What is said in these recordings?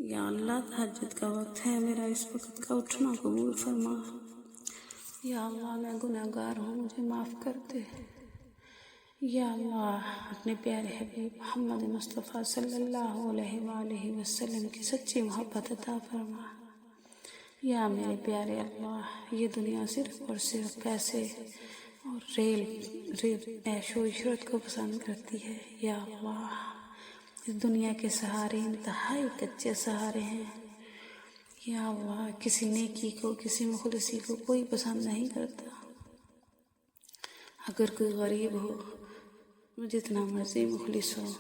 یا اللہ تہجد کا وقت ہے، میرا اس وقت کا اٹھنا قبول فرما۔ یا اللہ میں گناہگار ہوں، مجھے معاف کر دے۔ یا اللہ اپنے پیارے حبیب محمد مصطفیٰ صلی اللہ علیہ وآلہ وسلم کی سچی محبت عطا فرما۔ یا میرے پیارے اللہ، یہ دنیا صرف اور صرف پیسے اور عیش و عشرت کو پسند کرتی ہے۔ یا اللہ اس دنیا کے سہارے انتہائی کچے سہارے ہیں۔ یا اللہ کسی نیکی کو، کسی مخلصی کو کوئی پسند نہیں کرتا۔ اگر کوئی غریب ہو، جتنا مرضی مخلص ہو،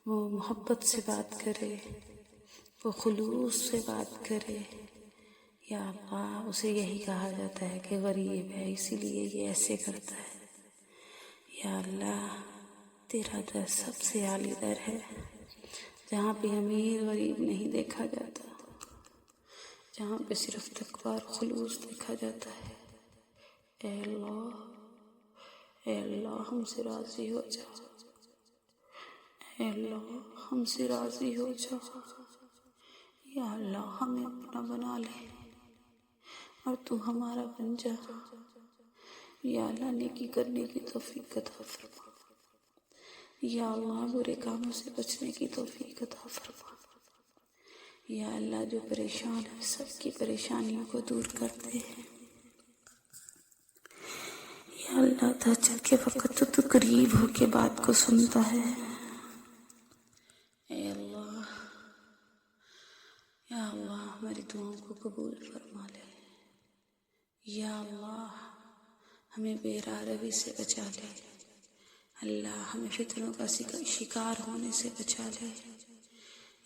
وہ محبت سے بات کرے، وہ خلوص سے بات کرے، یا اللہ اسے یہی کہا جاتا ہے کہ غریب ہے اسی لیے یہ ایسے کرتا ہے۔ یا اللہ تیرا در سب سے عالی در ہے، جہاں پہ امیر غریب نہیں دیکھا جاتا، جہاں پہ صرف تقویٰ اور خلوص دیکھا جاتا ہے۔ اے اللہ، اے اللہ ہم سے راضی ہو جا، اے اللہ ہم سے راضی ہو جا۔ یا اللہ ہمیں اپنا بنا لے اور تو ہمارا بن جا۔ یا اللہ نیکی کرنے کی توفیق عطا فرما۔ یا اللہ برے کاموں سے بچنے کی توفیق عطا فرما۔ یا اللہ جو پریشان ہے سب کی پریشانیوں کو دور کر دے۔ یا اللہ تہجد کے وقت تو قریب ہو کے بات کو سنتا ہے۔ اے اللہ، یا اللہ ہماری دعاؤں کو قبول فرما لے۔ یا اللہ ہمیں بے راہ روی سے بچا لے۔ اللہ ہمیں فتنوں کا شکار ہونے سے بچا لے۔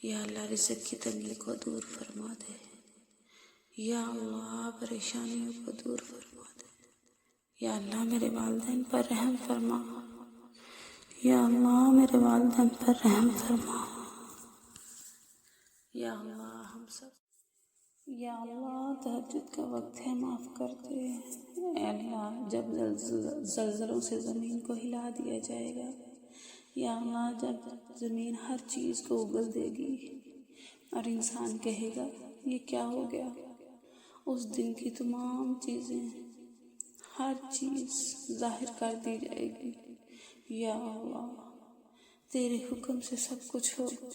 یا اللہ رزق کی تنگی کو دور فرما دے۔ یا اللہ پریشانیوں کو دور فرما دے۔ یا اللہ میرے والدین پر رحم فرما۔ یا اللہ میرے والدین پر رحم فرما۔ یا اللہ ہم سب، یا اللہ تہجد کا وقت ہے معاف کر دے۔ اے اللہ جب زلزلوں سے زمین کو ہلا دیا جائے گا، یا اللہ جب زمین ہر چیز کو اگل دے گی اور انسان کہے گا یہ کیا ہو گیا، اس دن کی تمام چیزیں، ہر چیز ظاہر کر دی جائے گی۔ یا اللہ تیرے حکم سے سب کچھ ہوگا۔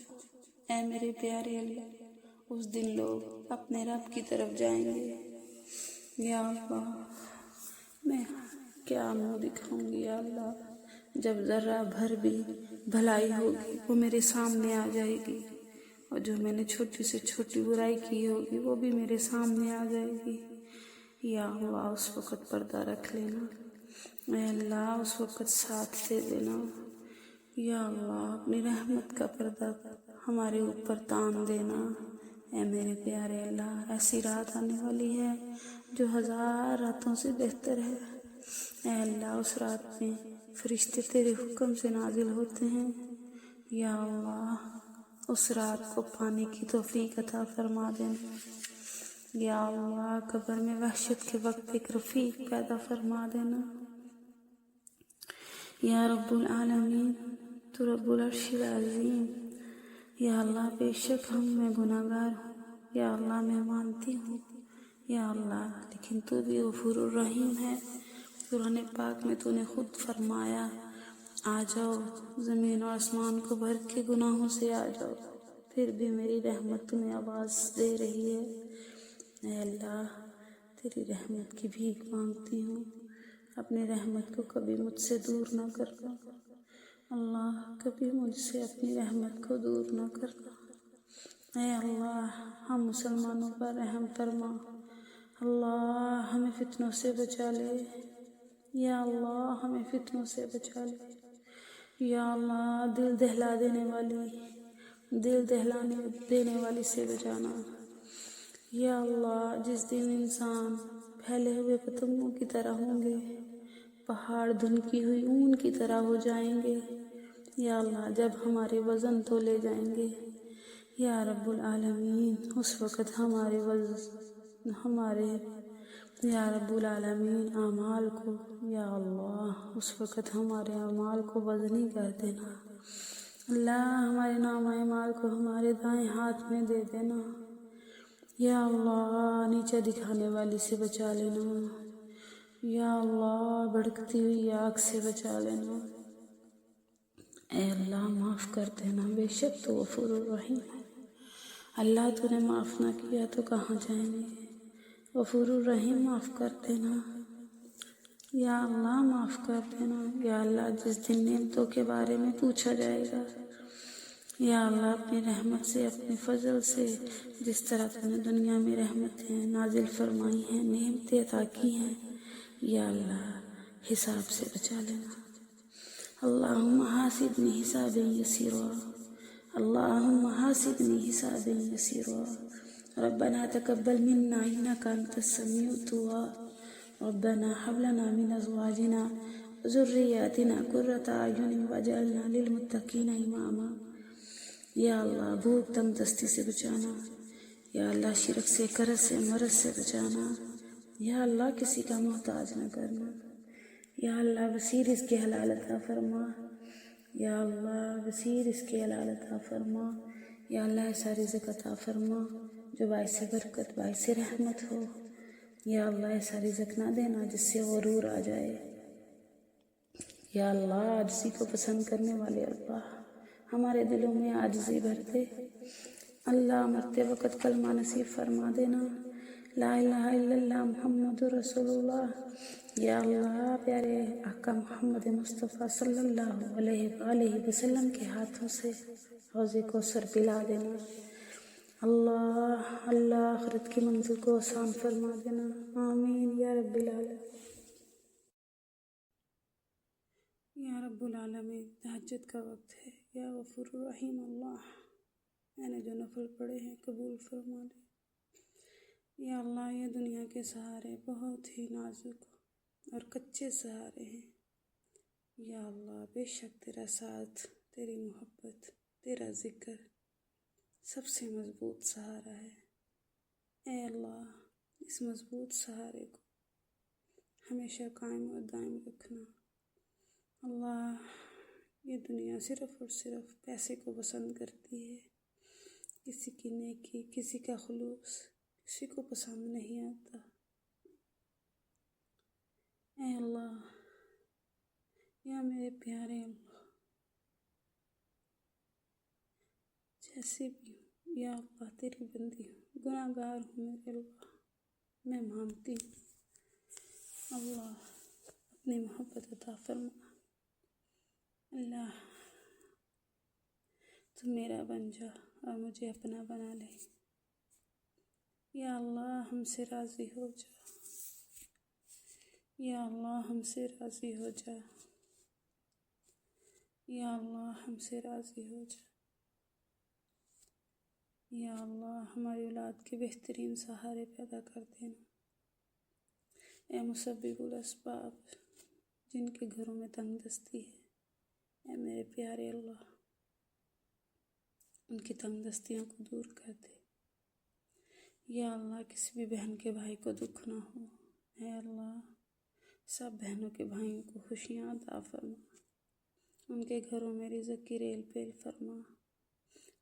اے میرے پیارے اللہ اس دن لوگ اپنے رب کی طرف جائیں گے۔ یا اللہ میں کیا منہ دکھاؤں گی یا اللہ، جب ذرہ بھر بھی بھلائی ہوگی وہ میرے سامنے آ جائے گی، اور جو میں نے چھوٹی سے چھوٹی برائی کی ہوگی وہ بھی میرے سامنے آ جائے گی۔ یا اللہ اس وقت پردہ رکھ لینا، اے اللہ اس وقت ساتھ دے دینا۔ یا اللہ اپنی رحمت کا پردہ ہمارے اوپر تان دینا۔ اے میرے پیارے اللہ ایسی رات آنے والی ہے جو 1000 راتوں سے بہتر ہے۔ اے اللہ اس رات میں فرشتے تیرے حکم سے نازل ہوتے ہیں۔ یا اللہ اس رات کو پانے کی توفیق عطا فرما دینا۔ یا اللہ قبر میں وحشت کے وقت ایک رفیق پیدا فرما دینا۔ یا رب العالمین تو رب العرش العظیم۔ یا اللہ بے شک میں گناہگار ہوں، یا اللہ میں مانتی ہوں، یا اللہ لیکن تو بھی غفور الرحیم ہے۔ قرآن پاک میں تو نے خود فرمایا آ جاؤ زمین اور آسمان کو بھر کے گناہوں سے آ جاؤ، پھر بھی میری رحمت تمہیں آواز دے رہی ہے۔ اے اللہ تیری رحمت کی بھیک مانگتی ہوں، اپنی رحمت کو کبھی مجھ سے دور نہ کرنا۔ اللہ کبھی مجھ سے اپنی رحمت کو دور نہ کرنا۔ اے اللہ ہم مسلمانوں پر رحم فرما۔ اللہ ہمیں فتنوں سے بچا لے۔ یا اللہ ہمیں فتنوں سے بچا لے۔ یا اللہ دل دہلانے دینے والی سے بچانا۔ یا اللہ جس دن انسان پھیلے ہوئے پتنگوں کی طرح ہوں گے، پہاڑ دھنکی ہوئی اون کی طرح ہو جائیں گے، یا اللہ جب ہمارے وزن تولے جائیں گے، یا رب العالمین اس وقت یا رب العالمین اعمال کو، یا اللہ اس وقت ہمارے اعمال کو وزنی کر دینا۔ اللہ ہمارے نام اعمال کو ہمارے دائیں ہاتھ میں دے دینا، یا اللہ نیچے دکھانے والی سے بچا لینا، یا اللہ بھڑکتی ہوئی آگ سے بچا لینا، اے اللہ معاف کر دینا، بے شک تو غفور الرحیم ہے۔ اللہ تو نے معاف نہ کیا تو کہاں جائیں گے، غفور الرحیم معاف کر دینا، یا اللہ معاف کر دینا، یا اللہ جس دن نعمتوں کے بارے میں پوچھا جائے گا، یا اللہ اپنی رحمت سے اپنے فضل سے جس طرح تو نے دنیا میں رحمتیں نازل فرمائی ہیں، نعمتیں عطا کی ہیں، یا اللہ حساب سے بچا لینا، اللہم حاسبنی حسابا یسیرا، اللہم حاسبنی حسابا یسیرا، ربنا تقبل منا انک انت السمیع الدعاء، ربنا هب لنا من ازواجنا وذریاتنا قرۃ اعین واجعلنا للمتقین اماما، یا اللہ بھوک تنگ دستی سے بچانا، یا اللہ شرک سے کرز سے مرض سے بچانا، یا اللہ کسی کا محتاج نہ کرنا، یا اللہ وسیع رزق حلال عطا فرما، یا اللہ وسیع رزق حلال عطا فرما، یا اللہ ایسا رزق عطا فرما جو باعث برکت باعث رحمت ہو، یا اللہ ایسا رزق نہ دینا جس سے غرور آ جائے، یا اللہ عاجزی کو پسند کرنے والے اللہ ہمارے دلوں میں عاجزی بھر دے، اللہ مرتے وقت کلمہ نصیب فرما دینا، لا الہ الا اللہ محمد رسول اللہ، یا اللہ پیارے آقا محمد مصطفیٰ صلی اللہ علیہ وآلہ وسلم کے ہاتھوں سے حوض کوثر پلا دینا، اللہ اللہ آخرت کی منزل کو آسان فرما دینا، آمین یا رب العالمین۔ یا رب العالمین تہجد کا وقت ہے، یا غفور الرحیم اللہ میں نے جو نفل پڑھے ہیں قبول فرما لے، یا اللہ یہ دنیا کے سہارے بہت ہی نازک اور کچے سہارے ہیں، یا اللہ بے شک تیرا ساتھ تیری محبت تیرا ذکر سب سے مضبوط سہارا ہے، اے اللہ اس مضبوط سہارے کو ہمیشہ قائم اور دائم رکھنا، اللہ یہ دنیا صرف اور صرف پیسے کو پسند کرتی ہے، کسی کی نیکی کسی کا خلوص کسی کو پسند نہیں آتا، اے اللہ یا میرے پیارے اللہ جیسے بھی ہوں، یا اللہ تیری بندی ہوں، گناہ گار ہوں میرے اللہ، میں مانتی ہوں، اللہ اپنی محبت عطا فرما، اللہ تو میرا بن جا اور مجھے اپنا بنا لے، یا اللہ ہم سے راضی ہو جا، یا اللہ ہم سے راضی ہو جا، یا اللہ ہم سے راضی ہو جا، یا اللہ ہماری اولاد کے بہترین سہارے پیدا کر دینا، اے مسبب الاسباب جن کے گھروں میں تنگ دستی ہے، اے میرے پیارے اللہ ان کی تنگ دستیوں کو دور کر دے، یا اللہ کسی بھی بہن کے بھائی کو دکھ نہ ہو، اے اللہ سب بہنوں کے بھائیوں کو خوشیاں عطا فرما، ان کے گھروں میں رزق کی ریل پیل فرما،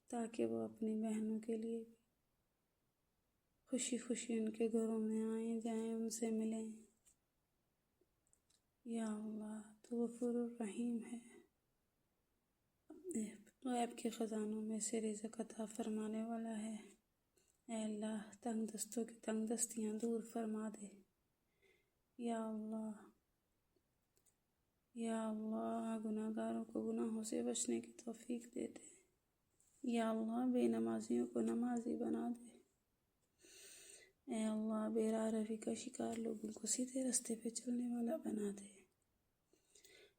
تاکہ وہ اپنی بہنوں کے لیے خوشی خوشی ان کے گھروں میں آئیں جائیں ان سے ملیں، یا اللہ تو غفور الرحیم ہے، اپنے غیب کے خزانوں میں سے رزق عطا فرمانے والا ہے، اے اللہ تنگ دستوں کی تنگ دستیاں دور فرما دے، یا اللہ گناہ گاروں کو گناہوں سے بچنے کی توفیق دے دے، یا اللہ بے نمازیوں کو نمازی بنا دے، اے اللہ بے راہ روی کا شکار لوگوں کو سیدھے رستے پہ چلنے والا بنا دے،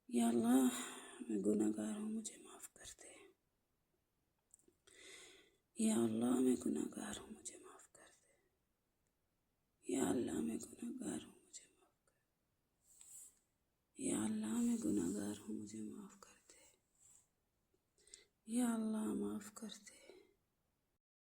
یا اللہ میں گناہ گار ہوں مجھے معاف کر دے، یا اللہ میں گناہ گار ہوں مجھے معاف کر دے، یا اللہ میں گناہ گار ہوں مجھے معاف کر دے، یا اللہ میں گناہ گار ہوں مجھے معاف کر دے، یا اللہ معاف کر دے۔